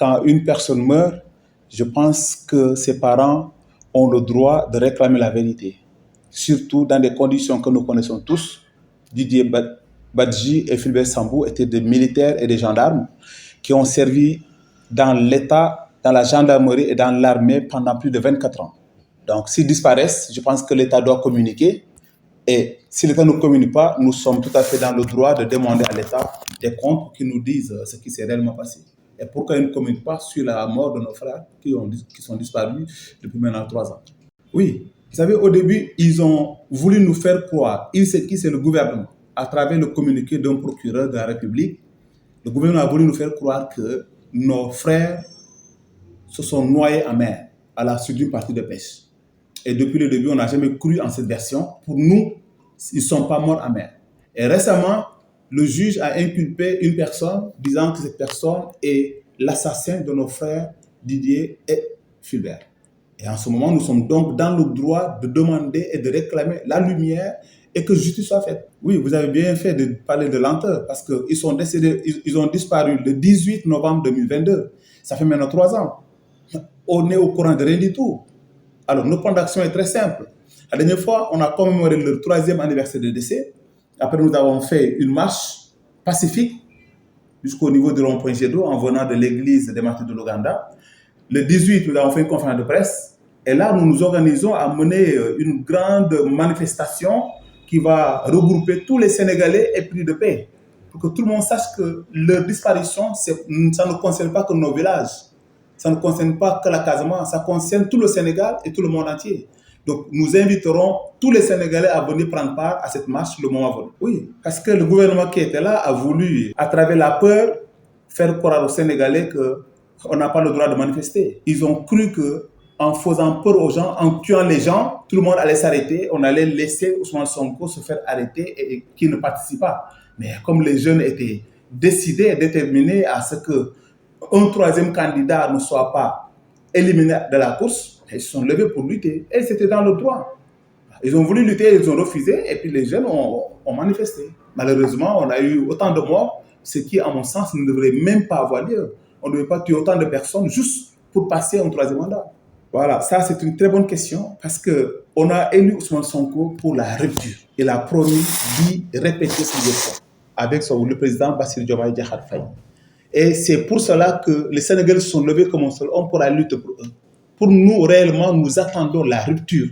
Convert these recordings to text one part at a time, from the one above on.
quand une personne meurt, je pense que ses parents ont le droit de réclamer la vérité. Surtout dans des conditions que nous connaissons tous. Didier Badji et Fulbert Sambou étaient des militaires et des gendarmes qui ont servi dans l'État, dans la gendarmerie et dans l'armée pendant plus de 24 ans. Donc, s'ils disparaissent, je pense que l'État doit communiquer. Et si l'État ne communique pas, nous sommes tout à fait dans le droit de demander à l'État des comptes pour qu'ils nous disent ce qui s'est réellement passé. Et pourquoi ils ne communiquent pas sur la mort de nos frères qui sont disparus depuis maintenant 3 ans. Oui, vous savez, au début, ils ont voulu nous faire croire, c'est le gouvernement, à travers le communiqué d'un procureur de la République, le gouvernement a voulu nous faire croire que nos frères se sont noyés en mer à la suite d'une partie de pêche. Et depuis le début, on n'a jamais cru en cette version. Pour nous, ils ne sont pas morts en mer. Et récemment, le juge a inculpé une personne disant que cette personne est l'assassin de nos frères Didier et Fulbert. Et en ce moment, nous sommes donc dans le droit de demander et de réclamer la lumière et que justice soit faite. Oui, vous avez bien fait de parler de lenteur parce qu'ils sont décédés, ils ont disparu le 18 novembre 2022. Ça fait maintenant 3 ans. On est au courant de rien du tout. Alors, notre plan d'action est très simple. La dernière fois, on a commémoré le 3e anniversaire de décès. Après, nous avons fait une marche pacifique jusqu'au niveau de rond-point Jet d'eau en venant de l'église des Martyrs de l'Ouganda. Le 18, nous avons fait une conférence de presse. Et là, nous nous organisons à mener une grande manifestation qui va regrouper tous les Sénégalais épris de paix. Pour que tout le monde sache que leur disparition, ça ne concerne pas que nos villages. Ça ne concerne pas que la Casamance, ça concerne tout le Sénégal et tout le monde entier. Donc, nous inviterons tous les Sénégalais à venir prendre part à cette marche le moment venu. Oui, parce que le gouvernement qui était là a voulu, à travers la peur, faire croire aux Sénégalais qu'on n'a pas le droit de manifester. Ils ont cru qu'en faisant peur aux gens, en tuant les gens, tout le monde allait s'arrêter, on allait laisser Ousmane Sonko se faire arrêter et qu'il ne participe pas. Mais comme les jeunes étaient décidés et déterminés à ce que un 3e candidat ne soit pas éliminé de la course, ils se sont levés pour lutter. Et c'était dans le droit. Ils ont voulu lutter, ils ont refusé, et puis les jeunes ont manifesté. Malheureusement, on a eu autant de morts, ce qui, à mon sens, ne devrait même pas avoir lieu. On ne devait pas tuer autant de personnes juste pour passer un 3e mandat. Voilà, ça c'est une très bonne question, parce qu'on a élu Ousmane Sonko pour la rupture. Il a promis d'y répéter plusieurs fois avec le président Bassirou Diomaye Diakhar Faye. Et c'est pour cela que les Sénégalais se sont levés comme un seul homme pour la lutte pour eux. Pour nous, réellement, nous attendons la rupture.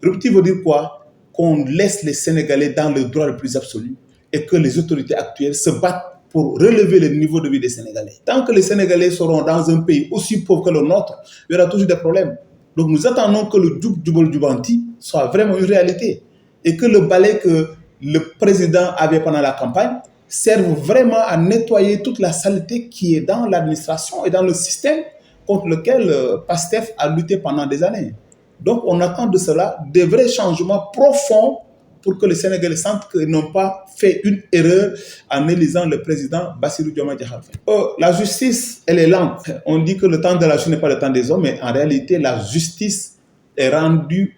Rupture veut dire quoi? Qu'on laisse les Sénégalais dans le droit le plus absolu et que les autorités actuelles se battent pour relever le niveau de vie des Sénégalais. Tant que les Sénégalais seront dans un pays aussi pauvre que le nôtre, il y aura toujours des problèmes. Donc nous attendons que le Djoub Djoubol Djoubanti soit vraiment une réalité et que le balai que le président avait pendant la campagne servent vraiment à nettoyer toute la saleté qui est dans l'administration et dans le système contre lequel PASTEF a lutté pendant des années. Donc, on attend de cela des vrais changements profonds pour que les Sénégalais sentent qu'ils n'ont pas fait une erreur en élisant le président Bassirou Diomaye Diakhar Faye. La justice, elle est lente. On dit que le temps de la justice n'est pas le temps des hommes, mais en réalité, la justice est rendue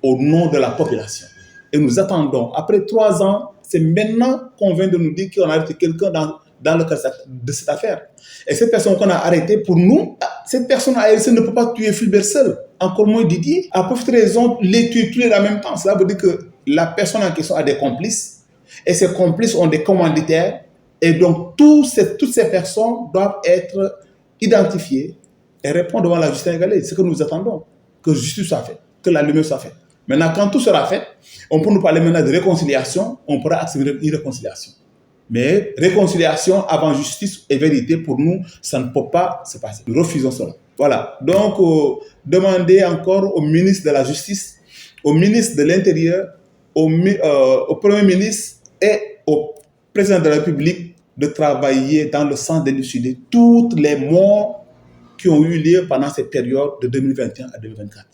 au nom de la population. Et nous attendons, après 3 ans, c'est maintenant qu'on vient de nous dire qu'on a arrêté quelqu'un dans le cas de cette affaire. Et cette personne qu'on a arrêtée, pour nous, cette personne à elle seule ne peut pas tuer Fulbert seul, encore moins Didier. À peu près raison, les tuer tous les en même temps. Cela veut dire que la personne en question a des complices, et ces complices ont des commanditaires, et donc toutes ces personnes doivent être identifiées et répondre devant la justice sénégalaise. C'est ce que nous attendons, que justice soit faite, que la lumière soit faite. Maintenant, quand tout sera fait, on peut nous parler maintenant de réconciliation, on pourra accélérer une réconciliation. Mais réconciliation avant justice et vérité, pour nous, ça ne peut pas se passer. Nous refusons cela. Voilà. Donc, demandez encore au ministre de la Justice, au ministre de l'Intérieur, au Premier ministre et au président de la République de travailler dans le sens d'élucider toutes les morts qui ont eu lieu pendant cette période de 2021 à 2024.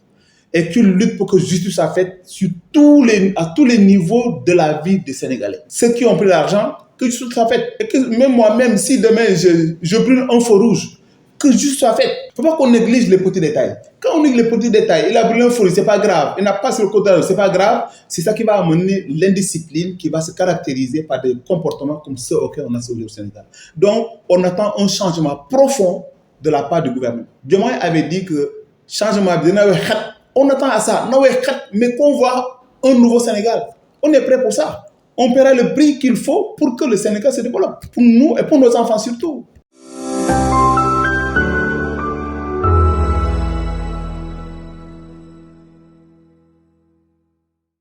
Et qu'il lutte pour que justice soit faite à tous les niveaux de la vie des Sénégalais. Ceux qui ont pris l'argent, que justice soit faite. Et que même moi-même, si demain je brûle un feu rouge, que justice soit faite. Il ne faut pas qu'on néglige les petits détails. Quand on néglige les petits détails, il a brûlé un feu rouge, ce n'est pas grave. Il n'a pas sur le côté, ce n'est pas grave. C'est ça qui va amener l'indiscipline, qui va se caractériser par des comportements comme ceux auxquels on a sauvé au Sénégal. Donc, on attend un changement profond de la part du gouvernement. Diomaye avait dit que changement, on attend à ça, mais qu'on voit un nouveau Sénégal. On est prêt pour ça. On paiera le prix qu'il faut pour que le Sénégal se développe, pour nous et pour nos enfants surtout.